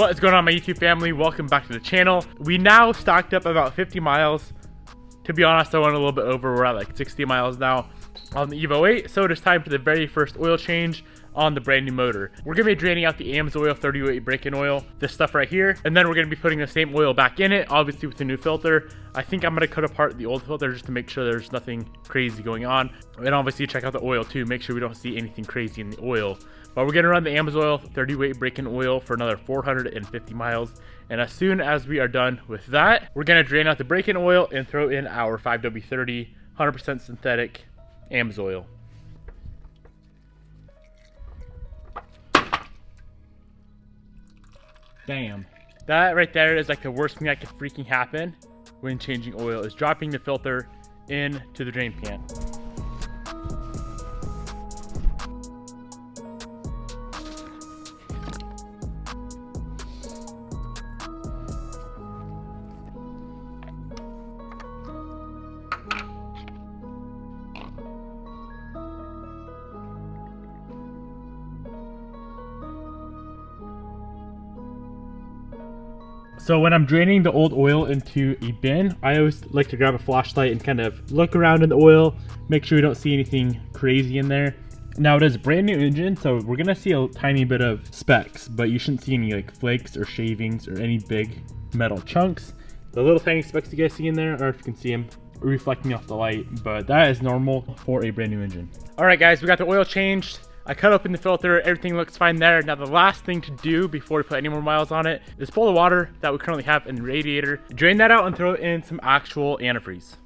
What is going on, my YouTube family? Welcome back to the channel. We now stocked up about 50 miles. To be honest, I went a little bit over. We're at like 60 miles now on the Evo 8. So it is time for the very first oil change on the brand new motor. We're gonna be draining out the AMSOIL 30-weight break-in oil, this stuff right here, and then we're gonna be putting the same oil back in it, obviously with the new filter. I think I'm gonna cut apart the old filter just to make sure there's nothing crazy going on, and obviously check out the oil too, make sure we don't see anything crazy in the oil. But we're gonna run the AMSOIL 30-weight break-in oil for another 450 miles, and as soon as we are done with that, we're gonna drain out the break-in oil and throw in our 5W30 100% synthetic AMSOIL. Damn. That right there is like the worst thing that could freaking happen when changing oil, is dropping the filter into the drain pan. So when I'm draining the old oil into a bin, I always like to grab a flashlight and kind of look around in the oil, make sure we don't see anything crazy in there. Now it is a brand new engine, so we're gonna see a tiny bit of specks, but you shouldn't see any like flakes or shavings or any big metal chunks. The little tiny specks you guys see in there, or if you can see them reflecting off the light, but that is normal for a brand new engine. All right guys, we got the oil changed. I cut open the filter, everything looks fine there. Now the last thing to do before we put any more miles on it is pull the water that we currently have in the radiator, drain that out and throw in some actual antifreeze.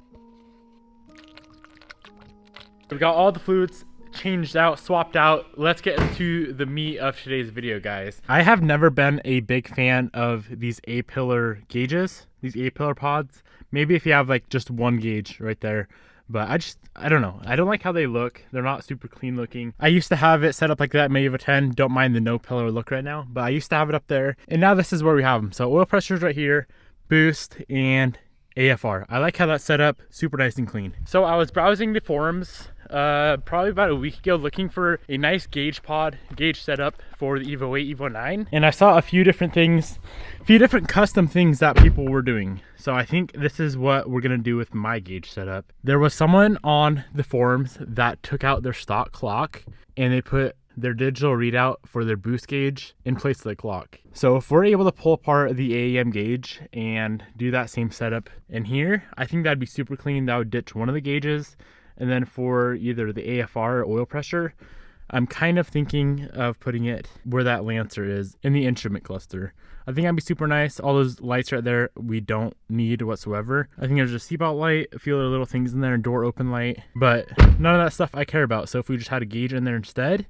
We've got all the fluids changed out, swapped out. Let's get into the meat of today's video, guys. I have never been a big fan of these A-pillar gauges, these A-pillar pods. Maybe if you have like just one gauge right there. But I don't know. I don't like how they look. They're not super clean looking. I used to have it set up like that in my Evo 10. Don't mind the no pillar look right now, but I used to have it up there. And now this is where we have them. So oil pressure's right here, boost, and AFR. I like how that's set up, super nice and clean. So I was browsing the forums probably about a week ago looking for a nice gauge setup for the Evo 8, Evo 9. And I saw a few different things, a few different custom things that people were doing. So I think this is what we're gonna do with my gauge setup. There was someone on the forums that took out their stock clock and they put their digital readout for their boost gauge in place of the clock. So if we're able to pull apart the AEM gauge and do that same setup in here, I think that'd be super clean. That would ditch one of the gauges. And then for either the AFR or oil pressure, I'm kind of thinking of putting it where that Lancer is, in the instrument cluster. I think that'd be super nice. All those lights right there, we don't need whatsoever. I think there's a seatbelt light, a few other little things in there, door open light, but none of that stuff I care about. So if we just had a gauge in there instead,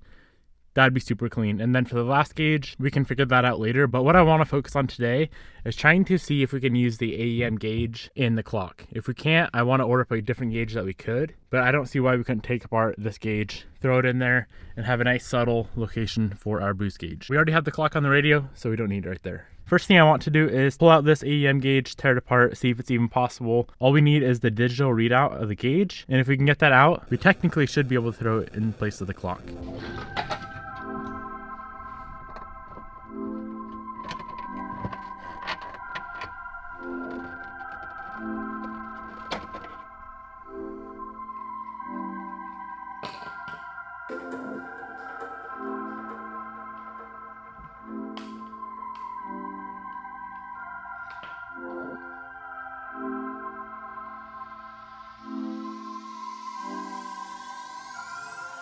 that'd be super clean. And then for the last gauge, we can figure that out later. But what I want to focus on today is trying to see if we can use the AEM gauge in the clock. If we can't, I want to order up a different gauge that we could, but I don't see why we couldn't take apart this gauge, throw it in there, and have a nice subtle location for our boost gauge. We already have the clock on the radio, so we don't need it right there. First thing I want to do is pull out this AEM gauge, tear it apart, see if it's even possible. All we need is the digital readout of the gauge, and if we can get that out, we technically should be able to throw it in place of the clock.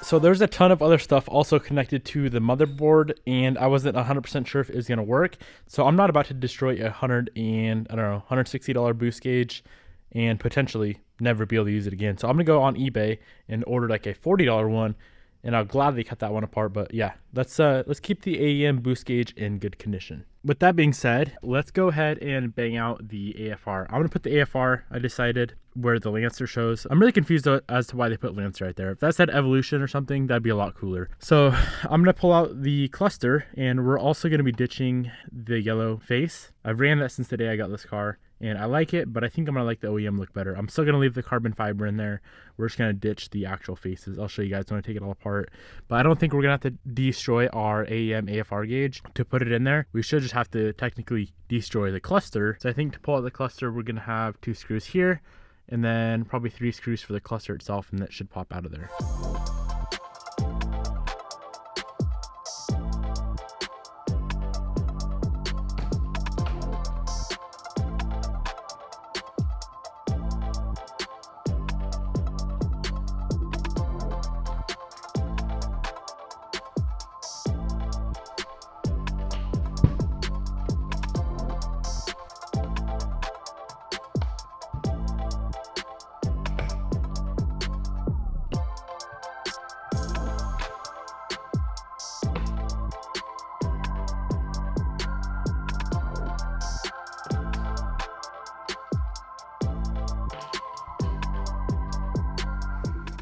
So there's a ton of other stuff also connected to the motherboard, and I wasn't 100% sure if it was going to work. So I'm not about to destroy a $160 boost gauge and potentially never be able to use it again. So I'm going to go on eBay and order like a $40 one, and I'll gladly cut that one apart. But yeah, let's keep the AEM boost gauge in good condition. With that being said, let's go ahead and bang out the AFR. I'm going to put the AFR, I decided, where the Lancer shows. I'm really confused as to why they put Lancer right there. If that said Evolution or something, that'd be a lot cooler. So I'm going to pull out the cluster, and we're also going to be ditching the yellow face. I've ran that since the day I got this car, and I like it, but I think I'm gonna like the OEM look better. I'm still gonna leave the carbon fiber in there. We're just gonna ditch the actual faces. I'll show you guys when I take it all apart, but I don't think we're gonna have to destroy our AEM AFR gauge to put it in there. We should just have to technically destroy the cluster. So I think to pull out the cluster, we're gonna have 2 screws here, and then probably 3 screws for the cluster itself, and that should pop out of there.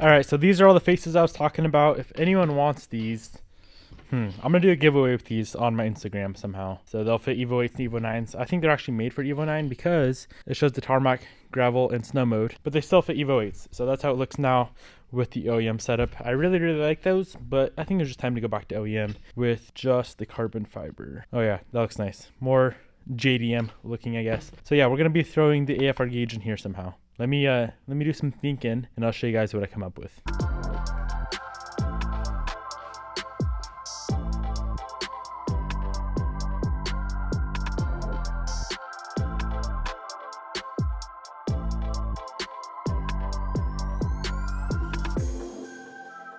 All right, so these are all the faces I was talking about. If anyone wants these, I'm gonna do a giveaway with these on my Instagram somehow. So they'll fit Evo 8s and Evo 9s. I think they're actually made for Evo 9 because it shows the tarmac, gravel, and snow mode, but they still fit Evo 8s. So that's how it looks now with the OEM setup. I really like those, but I think it's just time to go back to OEM with just the carbon fiber. Oh yeah, that looks nice. More JDM looking, I guess. So yeah, we're gonna be throwing the AFR gauge in here somehow. Let me do some thinking, and I'll show you guys what I come up with.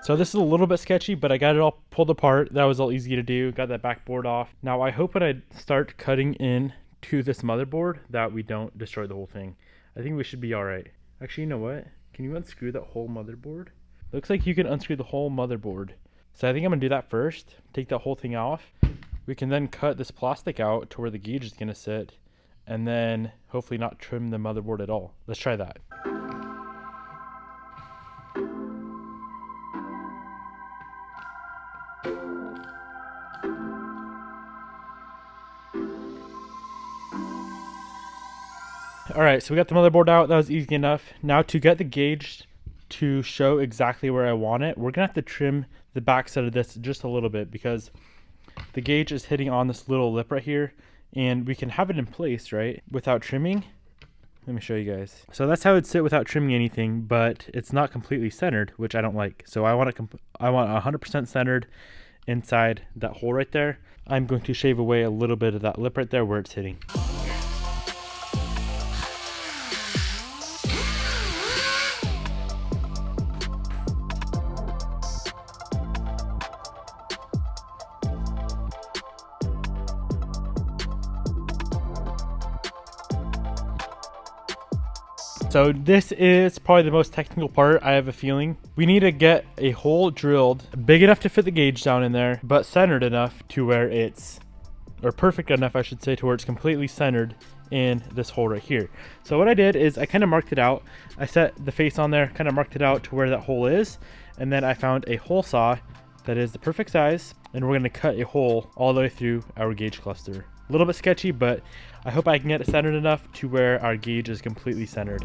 So this is a little bit sketchy, but I got it all pulled apart. That was all easy to do. Got that backboard off. Now I hope when I start cutting in to this motherboard that we don't destroy the whole thing. I think we should be all right. Actually, you know what? Can you unscrew that whole motherboard? Looks like you can unscrew the whole motherboard. So I think I'm gonna do that first. Take that whole thing off. We can then cut this plastic out to where the gauge is gonna sit, and then hopefully not trim the motherboard at all. Let's try that. All right, so we got the motherboard out. That was easy enough. Now to get the gauge to show exactly where I want it, we're gonna have to trim the back side of this just a little bit because the gauge is hitting on this little lip right here, and we can have it in place, right, without trimming. Let me show you guys. So that's how it'd sit without trimming anything, but it's not completely centered, which I don't like. So I want 100% centered inside that hole right there. I'm going to shave away a little bit of that lip right there where it's hitting. So this is probably the most technical part, I have a feeling. We need to get a hole drilled big enough to fit the gauge down in there, but centered enough to where it's, or perfect enough I should say, to where it's completely centered in this hole right here. So what I did is I kind of marked it out. I set the face on there, kind of marked it out to where that hole is, and then I found a hole saw that is the perfect size, and we're gonna cut a hole all the way through our gauge cluster. A little bit sketchy, but I hope I can get it centered enough to where our gauge is completely centered.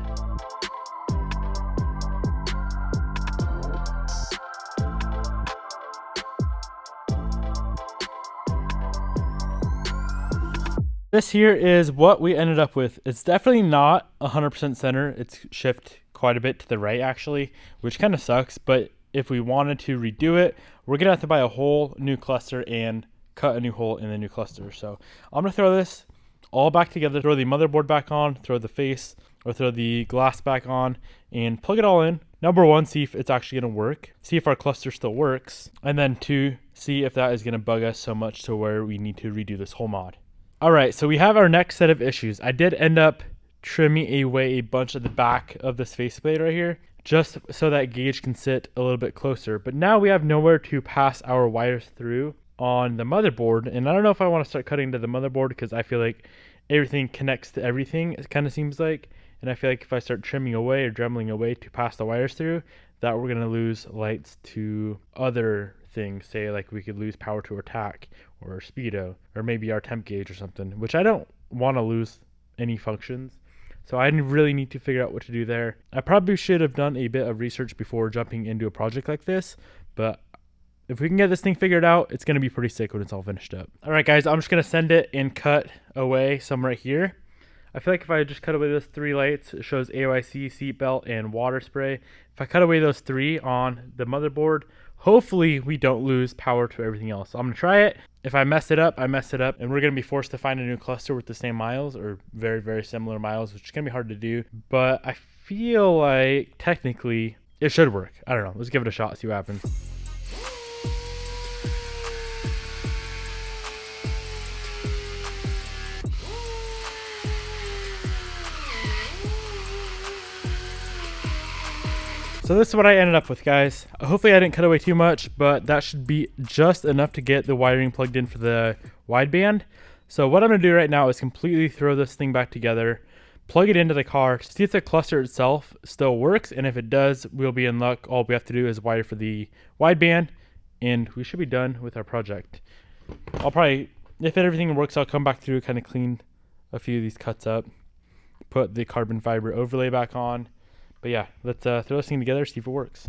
This here is what we ended up with. It's definitely not 100% center. It's shifted quite a bit to the right actually, which kind of sucks, but if we wanted to redo it, we're gonna have to buy a whole new cluster and cut a new hole in the new cluster. So I'm gonna throw this all back together, throw the motherboard back on, throw the face or throw the glass back on, and plug it all in. Number one, see if it's actually gonna work, see if our cluster still works, and then two, see if that is gonna bug us so much to where we need to redo this whole mod. All right, so we have our next set of issues. I did end up trimming away a bunch of the back of this faceplate right here, just so that gauge can sit a little bit closer. But now we have nowhere to pass our wires through on the motherboard, and I don't know if I want to start cutting to the motherboard because I feel like everything connects to everything, it kind of seems like, and I feel like if I start trimming away or dremeling away to pass the wires through, that we're going to lose lights to other things. Say like we could lose power to our tack or speedo or maybe our temp gauge or something, which I don't want to lose any functions. So I really need to figure out what to do there. I probably should have done a bit of research before jumping into a project like this, but if we can get this thing figured out, it's going to be pretty sick when it's all finished up. All right, guys, I'm just going to send it and cut away some right here. I feel like if I just cut away those 3 lights, it shows AOIC, seatbelt, and water spray. If I cut away those 3 on the motherboard, hopefully we don't lose power to everything else. So I'm going to try it. If I mess it up, I mess it up, and we're going to be forced to find a new cluster with the same miles or very, very similar miles, which is going to be hard to do. But I feel like technically it should work. I don't know. Let's give it a shot, see what happens. So this is what I ended up with, guys. Hopefully I didn't cut away too much, but that should be just enough to get the wiring plugged in for the wideband. So what I'm gonna do right now is completely throw this thing back together, plug it into the car, see if the cluster itself still works, and if it does, we'll be in luck. All we have to do is wire for the wideband, and we should be done with our project. I'll probably, if everything works, I'll come back through, kind of clean a few of these cuts up, put the carbon fiber overlay back on. But yeah, let's throw this thing together, see if it works.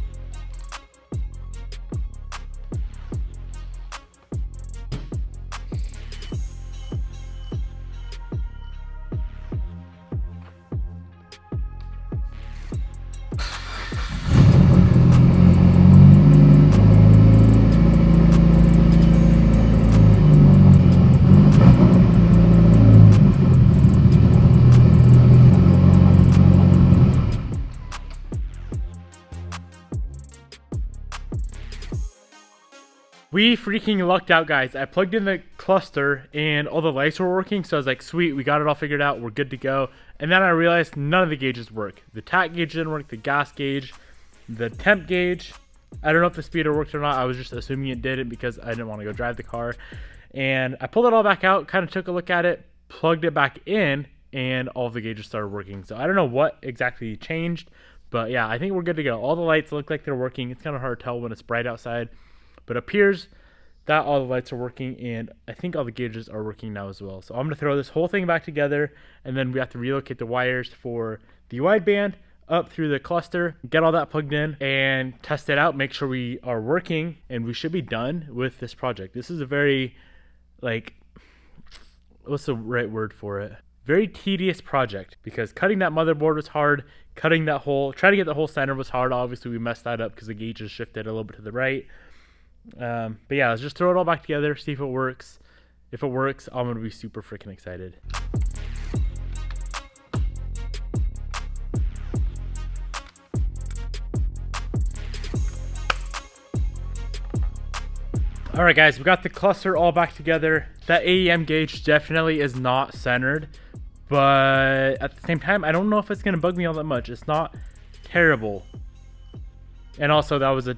We freaking lucked out, guys. I plugged in the cluster and all the lights were working, so I was like, sweet, we got it all figured out, we're good to go. And then I realized none of the gauges work. The tack gauge didn't work, the gas gauge, the temp gauge. I don't know if the speeder worked or not. I was just assuming it didn't because I didn't want to go drive the car. And I pulled it all back out, kind of took a look at it, plugged it back in, and all of the gauges started working. So I don't know what exactly changed, but yeah, I think we're good to go. All the lights look like they're working. It's kind of hard to tell when it's bright outside, but it appears that all the lights are working, and I think all the gauges are working now as well. So I'm going to throw this whole thing back together, and then we have to relocate the wires for the wideband up through the cluster, get all that plugged in, and test it out, make sure we are working, and we should be done with this project. This is a very, like, what's the right word for it? Very tedious project, because cutting that motherboard was hard, cutting that hole, trying to get the whole center was hard. Obviously, we messed that up because the gauges shifted a little bit to the right. But yeah, let's just throw it all back together, see if it works. If it works, I'm gonna be super freaking excited. All right, guys, we got the cluster all back together. That AEM gauge definitely is not centered, but at the same time, I don't know if it's gonna bug me all that much. It's not terrible. And also, that was a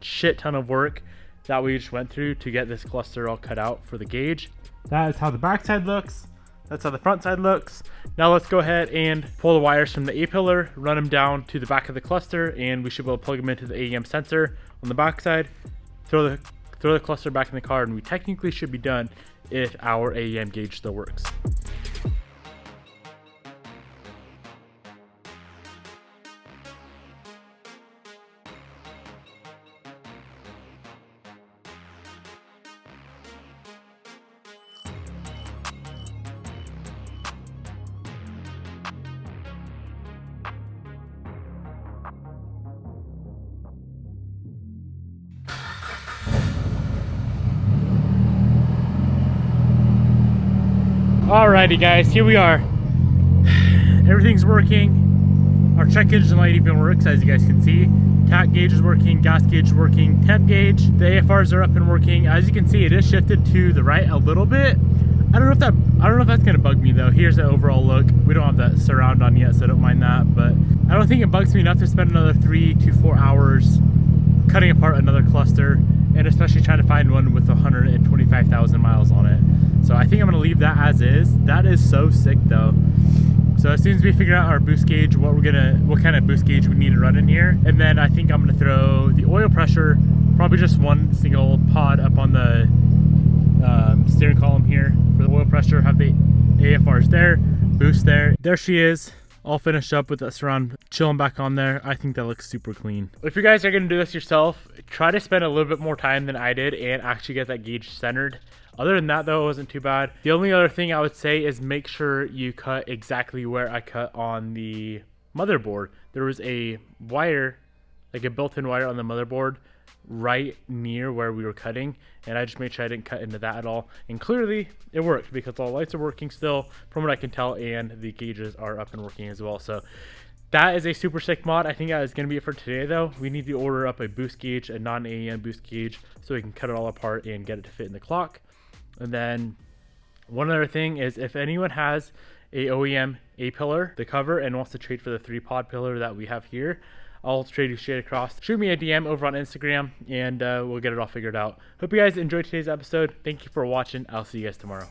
shit ton of work that we just went through to get this cluster all cut out for the gauge. That is how the back side looks. That's how the front side looks. Now let's go ahead and pull the wires from the A-pillar, run them down to the back of the cluster, and we should be able to plug them into the AEM sensor on the back side, throw the cluster back in the car, and we technically should be done if our AEM gauge still works. Alrighty, guys, here we are. Everything's working. Our check engine light even works, as you guys can see. Tack gauge is working, gas gauge is working, temp gauge. The AFRs are up and working. As you can see, it is shifted to the right a little bit. I don't know if that's gonna bug me though. Here's the overall look. We don't have that surround on yet, so I don't mind that. But I don't think it bugs me enough to spend another 3 to 4 hours cutting apart another cluster, and especially trying to find one with 125,000 miles on it. So I think I'm gonna leave that as is. That is so sick though. So as soon as we figure out our boost gauge, what kind of boost gauge we need to run in here, and then I think I'm gonna throw the oil pressure, probably just one single pod up on the steering column here for the oil pressure, have the AFRs there, boost there. There she is, all finished up with that surround chilling back on there. I think that looks super clean. If you guys are gonna do this yourself, try to spend a little bit more time than I did and actually get that gauge centered. Other than that though, it wasn't too bad. The only other thing I would say is make sure you cut exactly where I cut on the motherboard. There was a wire, like a built-in wire on the motherboard right near where we were cutting, and I just made sure I didn't cut into that at all, and clearly it worked because all the lights are working still from what I can tell, and the gauges are up and working as well. So that is a super sick mod. I think that is going to be it for today though. We need to order up a boost gauge, a non-AEM boost gauge, so we can cut it all apart and get it to fit in the clock. And then one other thing is, if anyone has a OEM A-pillar, the cover, and wants to trade for the 3-pod pillar that we have here, I'll trade you straight across. Shoot me a DM over on Instagram, and we'll get it all figured out. Hope you guys enjoyed today's episode. Thank you for watching. I'll see you guys tomorrow.